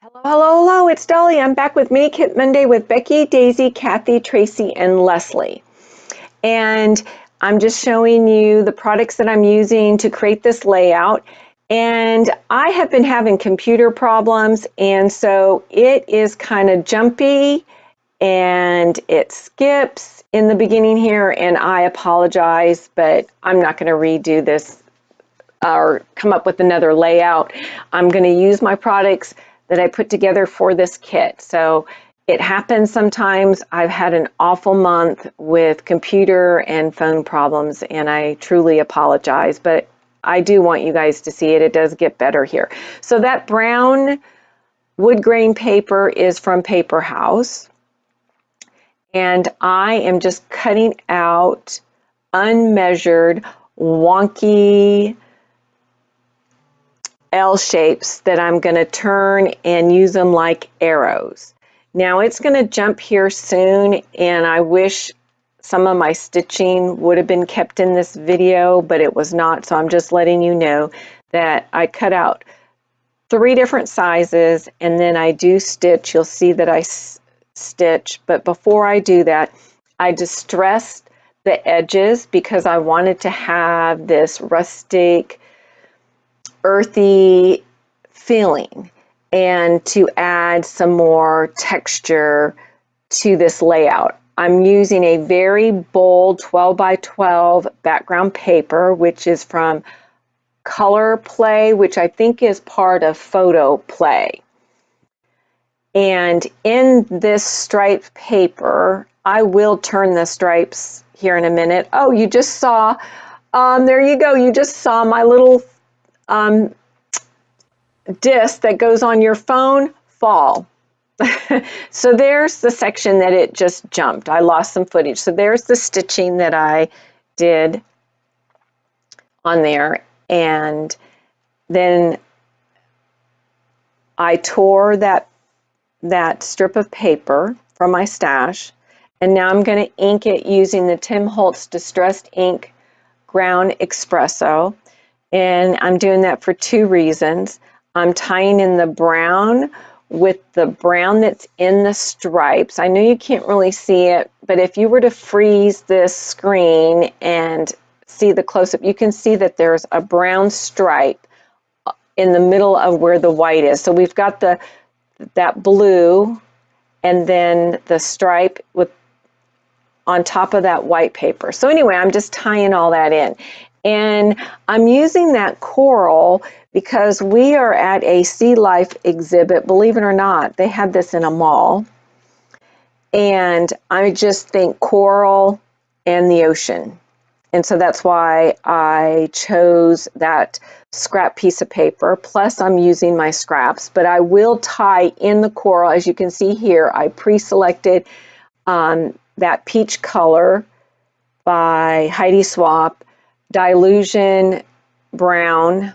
Hello, hello, hello, it's Dolly. I'm back with Mini Kit Monday with Becky, Daisy, Kathy, Tracy, and Leslie. And I'm just showing you the products that I'm using to create this layout. And I have been having computer problems, and so it is kind of jumpy and it skips in the beginning here, and I apologize, but I'm not going to redo this or come up with another layout. I'm going to use my products that I put together for this kit. So it happens sometimes. I've had an awful month with computer and phone problems, and I truly apologize, but I do want you guys to see it. It does get better here. So that brown wood grain paper is from Paper House, and I am just cutting out unmeasured, wonky L shapes that I'm going to turn and use them like arrows. Now it's going to jump here soon, and I wish some of my stitching would have been kept in this video, but it was not, so I'm just letting you know that I cut out 3 different sizes, and then I do stitch. You'll see that I stitch, but before I do that, I distressed the edges because I wanted to have this rustic, earthy feeling and to add some more texture to this layout. I'm using a very bold 12 by 12 background paper, which is from Color Play, which I think is part of Photo Play. And in this striped paper, I will turn the stripes here in a minute. Oh, you just saw, there you go. You just saw my little disc that goes on your phone fall. So there's the section that it just jumped. I lost some footage. So there's the stitching that I did on there. And then I tore that strip of paper from my stash. And now I'm going to ink it using the Tim Holtz Distressed Ink Ground Espresso. And I'm doing that for 2 reasons. I'm tying in the brown with the brown that's in the stripes. I know you can't really see it, but if you were to freeze this screen and see the close-up, you can see that there's a brown stripe in the middle of where the white is. So we've got that blue and then the stripe with on top of that white paper. So anyway, I'm just tying all that in. And I'm using that coral because we are at a sea life exhibit. Believe it or not, they had this in a mall. And I just think coral and the ocean. And so that's why I chose that scrap piece of paper. Plus I'm using my scraps, but I will tie in the coral. As you can see here, I pre-selected that peach color by Heidi Swapp, Dilution Brown,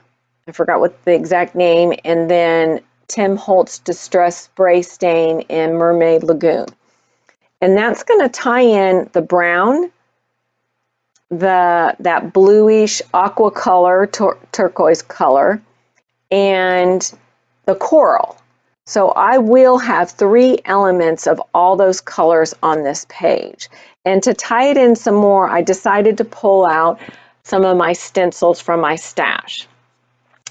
I forgot what the exact name, and then Tim Holtz Distress Spray Stain in Mermaid Lagoon. And that's going to tie in the brown, that bluish aqua color, turquoise color, and the coral. So I will have 3 elements of all those colors on this page. And to tie it in some more, I decided to pull out some of my stencils from my stash.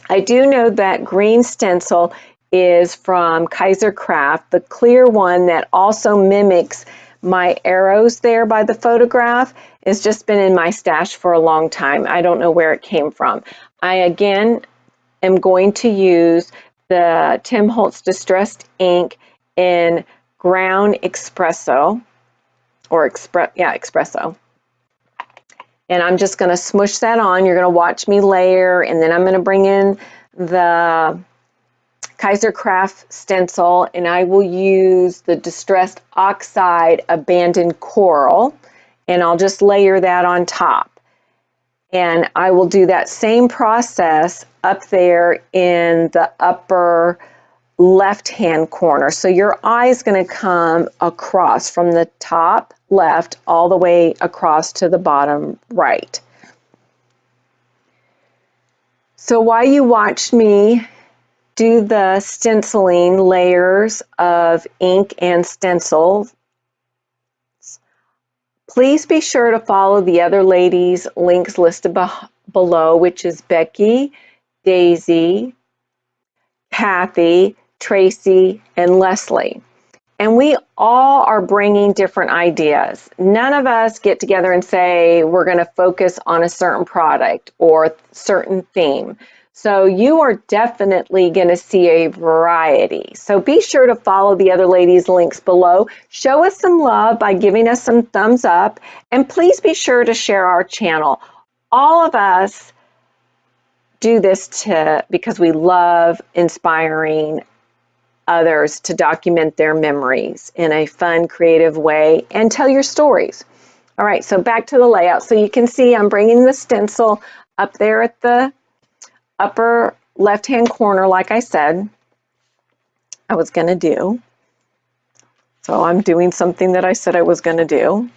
I do know that green stencil is from Kaiser Craft, the clear one that also mimics my arrows there by the photograph. It's just been in my stash for a long time. I don't know where it came from. I again am going to use the Tim Holtz Distressed Ink in Ground Espresso, or Espresso. And I'm just going to smush that on. You're going to watch me layer, and then I'm going to bring in the Kaiser Craft stencil, and I will use the Distressed Oxide Abandoned Coral, and I'll just layer that on top. And I will do that same process up there in the upper left-hand corner. So your eye is going to come across from the top left all the way across to the bottom right. So while you watch me do the stenciling layers of ink and stencil, please be sure to follow the other ladies' links listed below, which is Becky, Daisy, Kathy, Tracy, and Leslie. And we all are bringing different ideas. None of us get together and say we're going to focus on a certain product or certain theme. So you are definitely going to see a variety. So be sure to follow the other ladies' links below. Show us some love by giving us some thumbs up. And please be sure to share our channel. All of us do this because we love inspiring others to document their memories in a fun, creative way and tell your stories. All right, so back to the layout. So you can see I'm bringing the stencil up there at the upper left-hand corner, like I said I was going to do. So I'm doing something that I said I was going to do.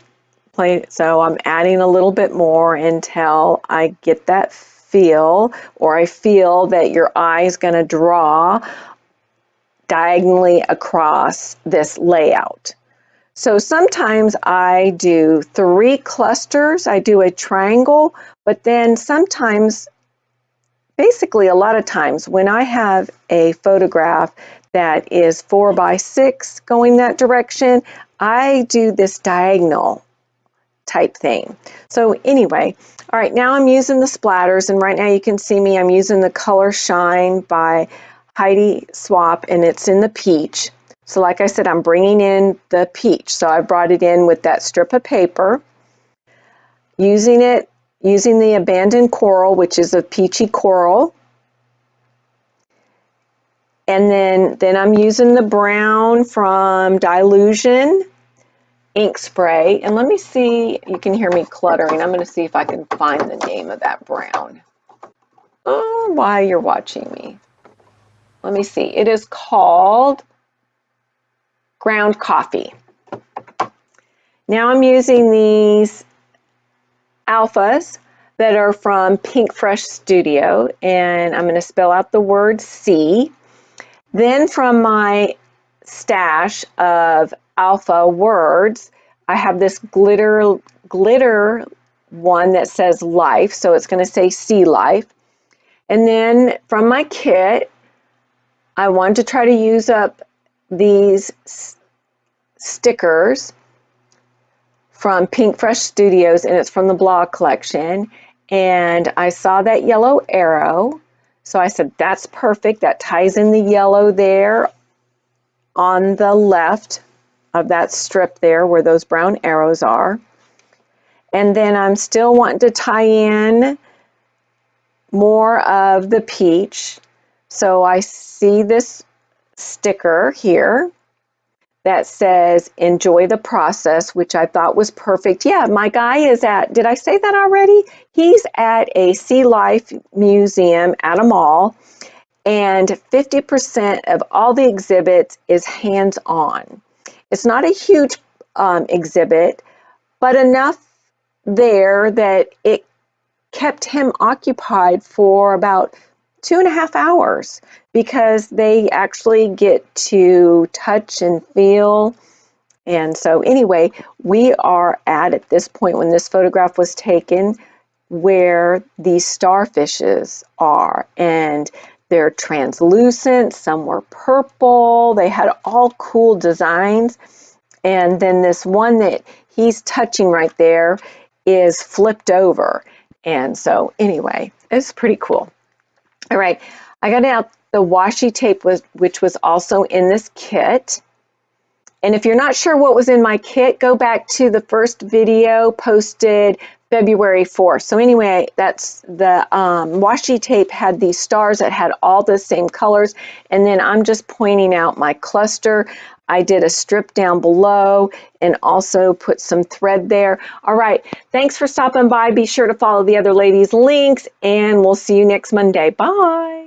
So I'm adding a little bit more until I get that feel, or I feel that your eye is going to draw diagonally across this layout. So sometimes I do 3 clusters, I do a triangle, but then sometimes, basically a lot of times, when I have a photograph that is 4 by 6 going that direction, I do this diagonal type thing. So anyway, all right, now I'm using the splatters, and right now you can see me, I'm using the color Shine by Heidi Swap, and it's in the peach. So like I said, I'm bringing in the peach. So I brought it in with that strip of paper, using the abandoned coral, which is a peachy coral. And then I'm using the brown from Dilution ink spray. And let me see, you can hear me cluttering. I'm going to see if I can find the name of that brown. Oh, while you're watching me. Let me see. It is called Ground Coffee. Now I'm using these alphas that are from Pink Fresh Studio, and I'm going to spell out the word C. Then from my stash of alpha words, I have this glitter one that says life, so it's going to say Sea Life. And then from my kit, I wanted to try to use up these stickers from Pink Fresh Studios, and it's from the blog collection. And I saw that yellow arrow, so I said, that's perfect. That ties in the yellow there on the left of that strip there where those brown arrows are. And then I'm still wanting to tie in more of the peach. So I see this sticker here that says enjoy the process, which I thought was perfect. Yeah, my guy is at, did I say that already? He's at a Sea Life museum at a mall, and 50% of all the exhibits is hands-on. It's not a huge exhibit, but enough there that it kept him occupied for about 2.5 hours, because they actually get to touch and feel. And so anyway, we are at this point when this photograph was taken where these starfishes are, and they're translucent, some were purple, they had all cool designs. And then this one that he's touching right there is flipped over. And so anyway, it's pretty cool. All right, I got out the washi tape, which was also in this kit. And if you're not sure what was in my kit, go back to the first video posted February 4th. So anyway, that's the washi tape had these stars that had all the same colors. And then I'm just pointing out my cluster. I did a strip down below and also put some thread there. All right, thanks for stopping by. Be sure to follow the other ladies' links, and we'll see you next Monday. Bye.